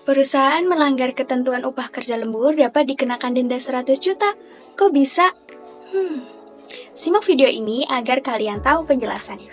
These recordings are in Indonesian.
Perusahaan melanggar ketentuan upah kerja lembur dapat dikenakan denda 100 juta. Kok bisa? Simak video ini agar kalian tahu penjelasannya.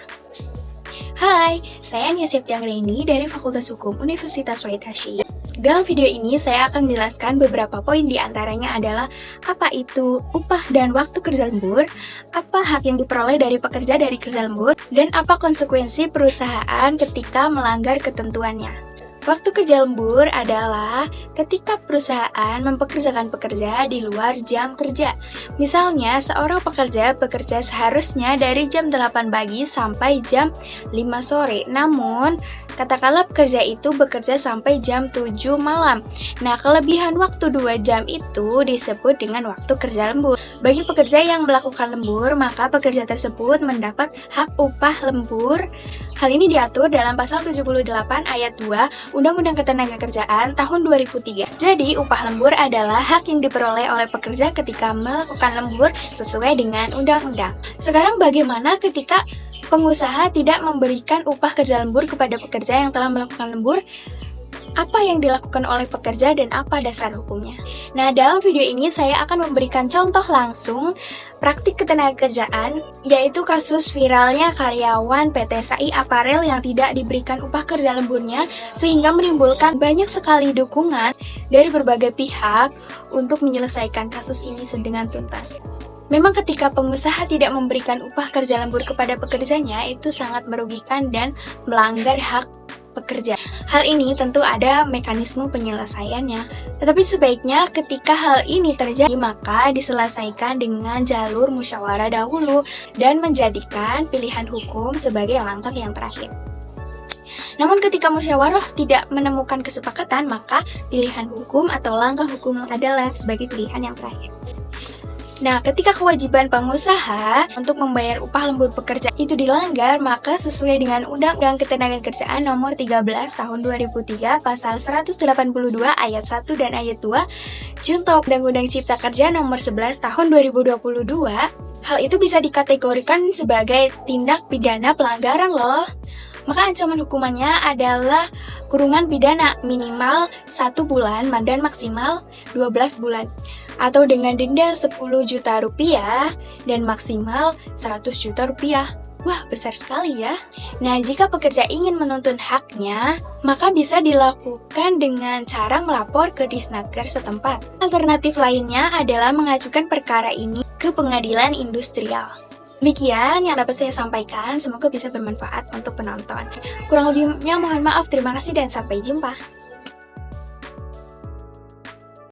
Hai, saya Nia Septianggraini dari Fakultas Hukum Universitas Wahid Hasyim. Dalam video ini saya akan menjelaskan beberapa poin, di antaranya adalah apa itu upah dan waktu kerja lembur, apa hak yang diperoleh dari pekerja dari kerja lembur, dan apa konsekuensi perusahaan ketika melanggar ketentuannya. Waktu kerja lembur adalah ketika perusahaan mempekerjakan pekerja di luar jam kerja. Misalnya, seorang pekerja bekerja seharusnya dari jam 8 pagi sampai jam 5 sore. Namun, katakanlah pekerja itu bekerja sampai jam 7 malam. Nah, kelebihan waktu 2 jam itu disebut dengan waktu kerja lembur. Bagi pekerja yang melakukan lembur, maka pekerja tersebut mendapat hak upah lembur. Hal ini diatur dalam pasal 78 ayat 2 Undang-Undang Ketenagakerjaan tahun 2003. Jadi, upah lembur adalah hak yang diperoleh oleh pekerja ketika melakukan lembur sesuai dengan undang-undang. Sekarang bagaimana ketika pengusaha tidak memberikan upah kerja lembur kepada pekerja yang telah melakukan lembur? Apa yang dilakukan oleh pekerja dan apa dasar hukumnya? Nah, dalam video ini saya akan memberikan contoh langsung praktik ketenagakerjaan, yaitu kasus viralnya karyawan PT SAI Apparel yang tidak diberikan upah kerja lemburnya, sehingga menimbulkan banyak sekali dukungan dari berbagai pihak untuk menyelesaikan kasus ini dengan tuntas. Memang ketika pengusaha tidak memberikan upah kerja lembur kepada pekerjanya, itu sangat merugikan dan melanggar hak pekerja. Hal ini tentu ada mekanisme penyelesaiannya. Tetapi sebaiknya ketika hal ini terjadi, maka diselesaikan dengan jalur musyawarah dahulu dan menjadikan pilihan hukum sebagai langkah yang terakhir. Namun ketika musyawarah tidak menemukan kesepakatan, maka pilihan hukum atau langkah hukum adalah sebagai pilihan yang terakhir. Nah, ketika kewajiban pengusaha untuk membayar upah lembur pekerja itu dilanggar, maka sesuai dengan Undang-Undang Ketenagakerjaan Nomor 13 Tahun 2003 Pasal 182 Ayat 1 dan Ayat 2 Junto Undang-Undang Cipta Kerja Nomor 11 Tahun 2022, hal itu bisa dikategorikan sebagai tindak pidana pelanggaran loh. Maka ancaman hukumannya adalah kurungan pidana minimal 1 bulan dan maksimal 12 bulan, atau dengan denda 10 juta rupiah dan maksimal 100 juta rupiah. Wah, besar sekali ya. Nah, jika pekerja ingin menuntut haknya, maka bisa dilakukan dengan cara melapor ke Disnaker setempat. Alternatif lainnya adalah mengajukan perkara ini ke pengadilan industrial. Demikian yang dapat saya sampaikan, semoga bisa bermanfaat untuk penonton. Kurang lebihnya mohon maaf, terima kasih dan sampai jumpa.